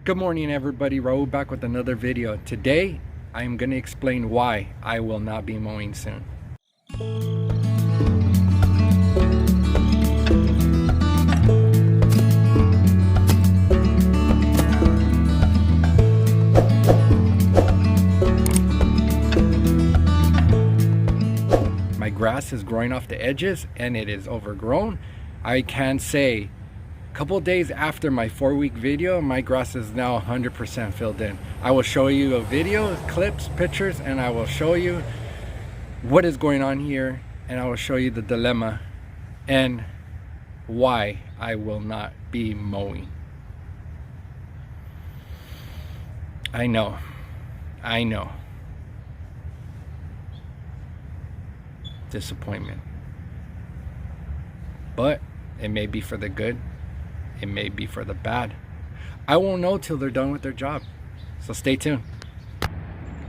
Good morning everybody, Raul back with another video. Today I'm going to explain why I will not be mowing soon. My grass is growing off the edges and it is overgrown. I can say a couple days after my 4-week video, my grass is now 100% filled in. I will show you a video, clips, pictures, and I will show you what is going on here, and I will show you the dilemma and why I will not be mowing. I know. Disappointment. But it may be for the good. It may be for the bad. I won't know till they're done with their job. So stay tuned.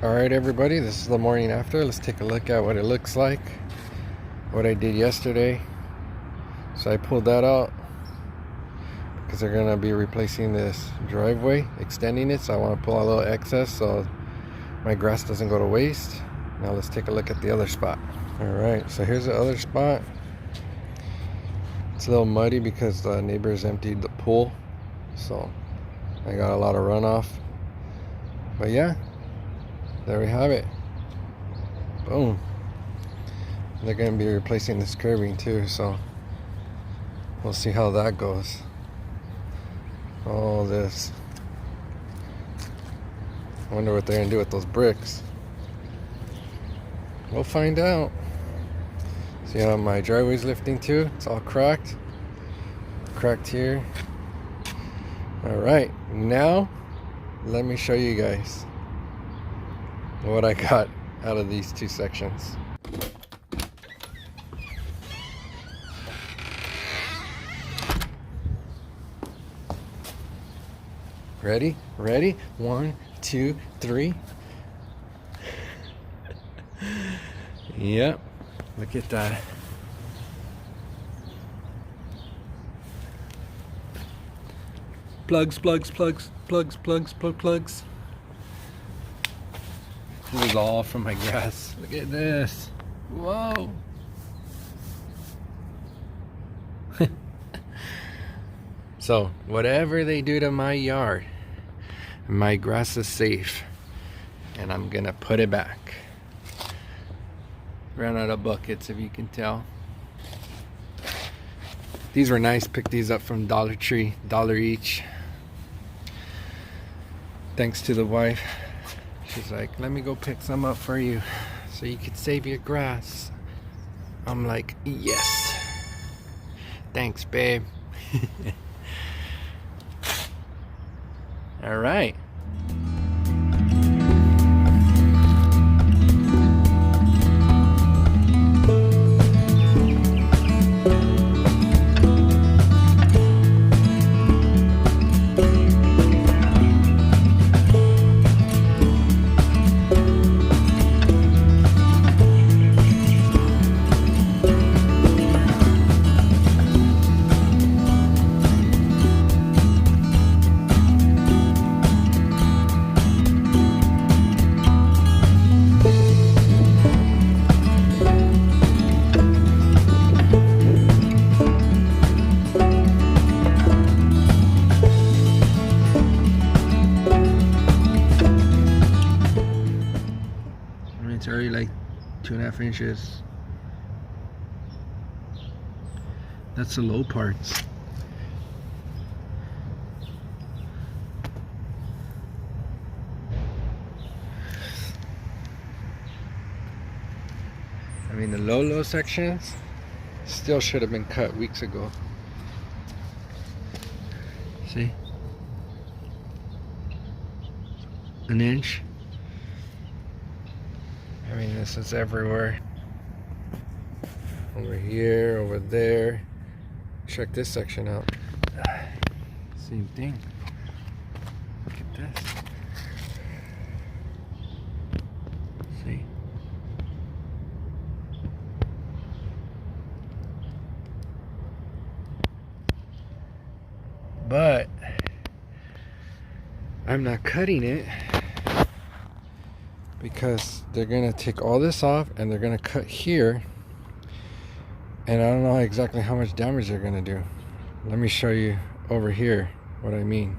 Alright everybody, this is the morning after. Let's take a look at what it looks like. What I did yesterday. So I pulled that out because they're going to be replacing this driveway, extending it. So I want to pull a little excess so my grass doesn't go to waste. Now let's take a look at the other spot. Alright, so here's the other spot. It's a little muddy because the neighbors emptied the pool, so I got a lot of runoff. But yeah, there we have it. Boom. They're going to be replacing this curbing too, so we'll see how that goes. All this. I wonder what they're going to do with those bricks. We'll find out. See how my driveway's lifting too? It's all cracked. Cracked here. Alright, now let me show you guys what I got out of these two sections. Ready? Ready? 1, 2, 3. Yep. Look at that. Plugs. This is all from my grass. Look at this. Whoa. So, whatever they do to my yard, my grass is safe. And I'm gonna put it back. Ran out of buckets, if you can tell. These were nice. Picked these up from Dollar Tree, $1 each. Thanks to the wife. She's like, let me go pick some up for you so you could save your grass. I'm like, yes. Thanks, babe. All right. It's already like 2.5 inches. That's the low parts. I mean, the low sections still should have been cut weeks ago. See? 1 inch. I mean, this is everywhere. Over here, over there. Check this section out. Same thing. Look at this. See? But I'm not cutting it because they're gonna take all this off and they're gonna cut here, and I don't know exactly how much damage they're gonna do. Let me show you over here what I mean.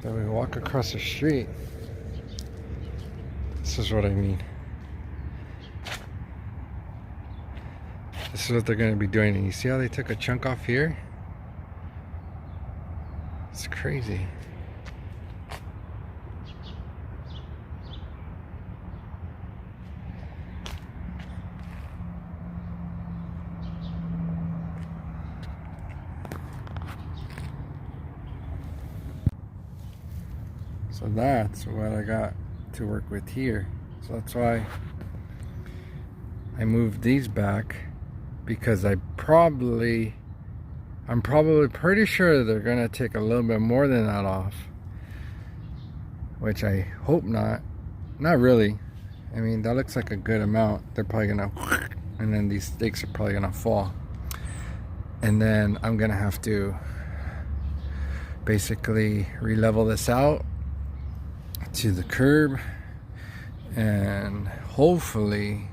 Then we walk across the street. This is what I mean. This is what they're gonna be doing, and you see how they took a chunk off here? It's crazy. So that's what I got to work with here. So that's why I moved these back, because I'm probably pretty sure they're gonna take a little bit more than that off, which I hope not. Not really. I mean, that looks like a good amount. They're probably gonna, and then these stakes are probably gonna fall, and then I'm gonna have to basically re-level this out to the curb, and hopefully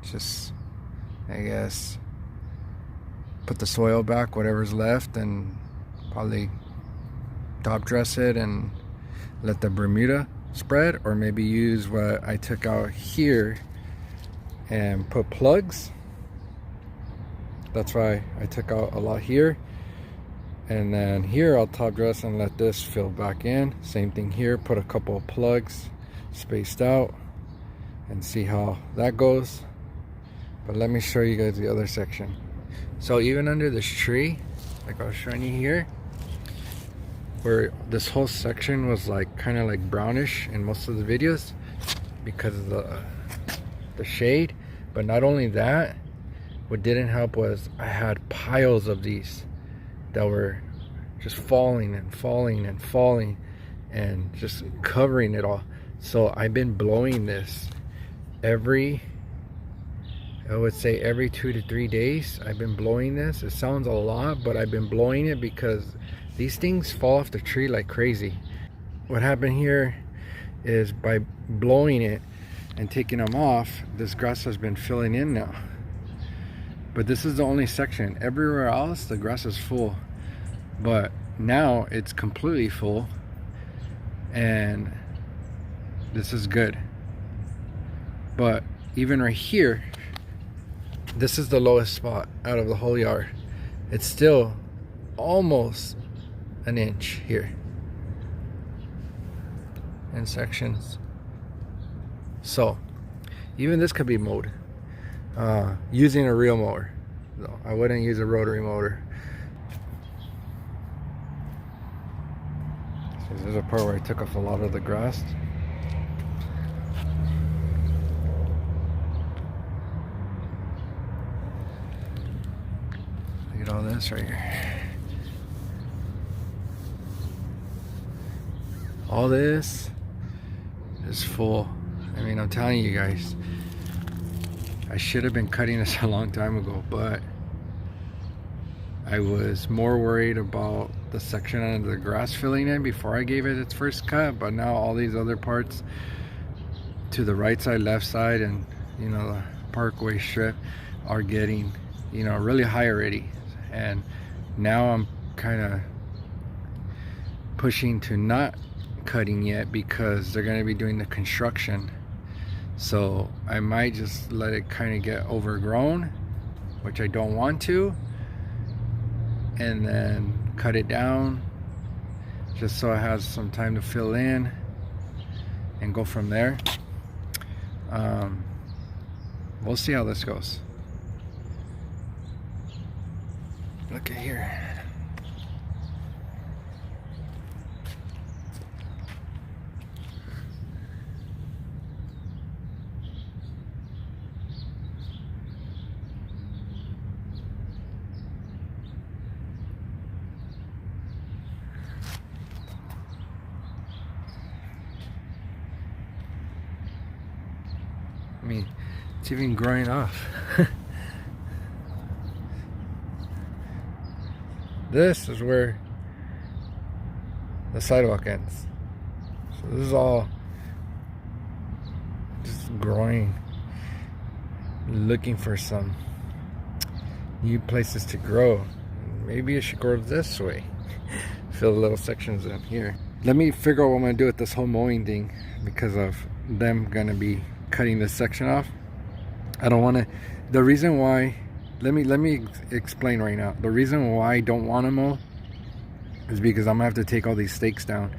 just, I guess, put the soil back, whatever's left, and probably top dress it and let the Bermuda spread, or maybe use what I took out here and put plugs. That's why I took out a lot here, and then here I'll top dress and let this fill back in. Same thing here, put a couple of plugs spaced out and see how that goes. But let me show you guys the other section. So even under this tree, like I was showing you here, where this whole section was like kind of like brownish in most of the videos because of the shade. But not only that, what didn't help was I had piles of these that were just falling and falling and falling and just covering it all. So I've been blowing this I would say every 2 to 3 days. I've been blowing this. It sounds a lot, but I've been blowing it because these things fall off the tree like crazy. What happened here is by blowing it and taking them off, this grass has been filling in now. But this is the only section. Everywhere else the grass is full, but now it's completely full, and this is good. But even right here, this is the lowest spot out of the whole yard. It's still almost an inch here in sections. So even this could be mowed using a real mower. No, I wouldn't use a rotary mower. So there's a part where I took off a lot of the grass. Look at all this right here. All this is full. I mean, I'm telling you guys, I should have been cutting this a long time ago, but I was more worried about the section under the grass filling in before I gave it its first cut. But now all these other parts to the right side, left side, and you know, the parkway strip are getting, you know, really high already. And now I'm kind of pushing to not cutting yet because they're going to be doing the construction. So I might just let it kind of get overgrown, which I don't want to, and then cut it down just so it has some time to fill in and go from there. We'll see how this goes. Look at here. I mean, it's even growing off. This is where the sidewalk ends. So this is all just growing, looking for some new places to grow. Maybe it should grow this way. Fill the little sections in here. Let me figure out what I'm gonna do with this whole mowing thing, because of them gonna be cutting this section off. I don't want to. The reason why, let me explain right now. The reason why I don't want to mow is because I'm gonna have to take all these stakes down,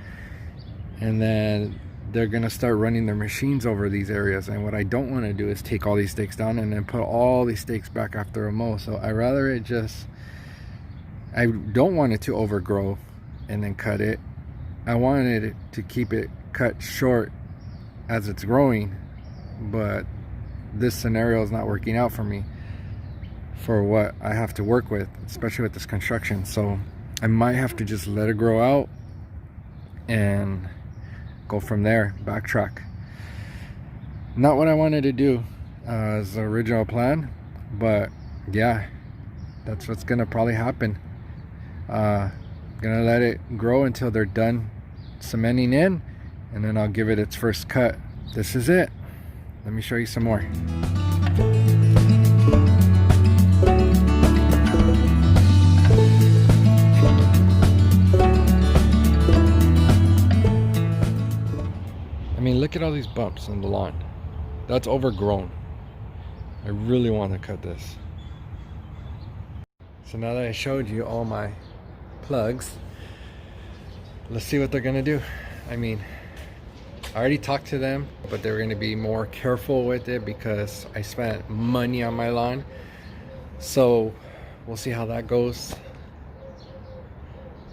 and then they're gonna start running their machines over these areas. And what I don't want to do is take all these stakes down and then put all these stakes back after a mow. So I rather it just. I don't want it to overgrow and then cut it. I wanted it to keep it cut short as it's growing, but this scenario is not working out for me for what I have to work with, especially with this construction. So I might have to just let it grow out and go from there, backtrack. Not what I wanted to do as the original plan, but yeah, that's what's gonna probably happen. Gonna let it grow until they're done cementing in, and then I'll give it its first cut. This is it. Let me show you some more. I mean, look at all these bumps on the lawn. That's overgrown. I really want to cut this. So now that I showed you all my plugs, let's see what they're gonna do. I mean, I already talked to them, but they're gonna be more careful with it because I spent money on my lawn. So we'll see how that goes.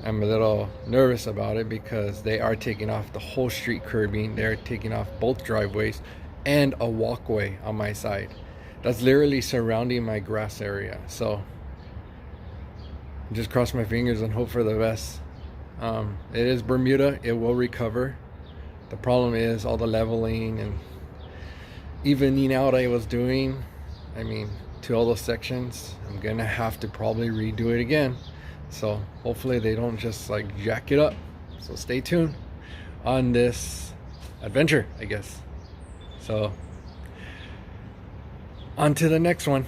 I'm a little nervous about it because they are taking off the whole street curbing. They're taking off both driveways and a walkway on my side. That's literally surrounding my grass area. So just cross my fingers and hope for the best. It is Bermuda. It will recover. The problem is all the leveling and evening out I was doing. I mean, to all those sections, I'm gonna have to probably redo it again. So hopefully they don't just like jack it up. So stay tuned on this adventure, I guess. So on to the next one.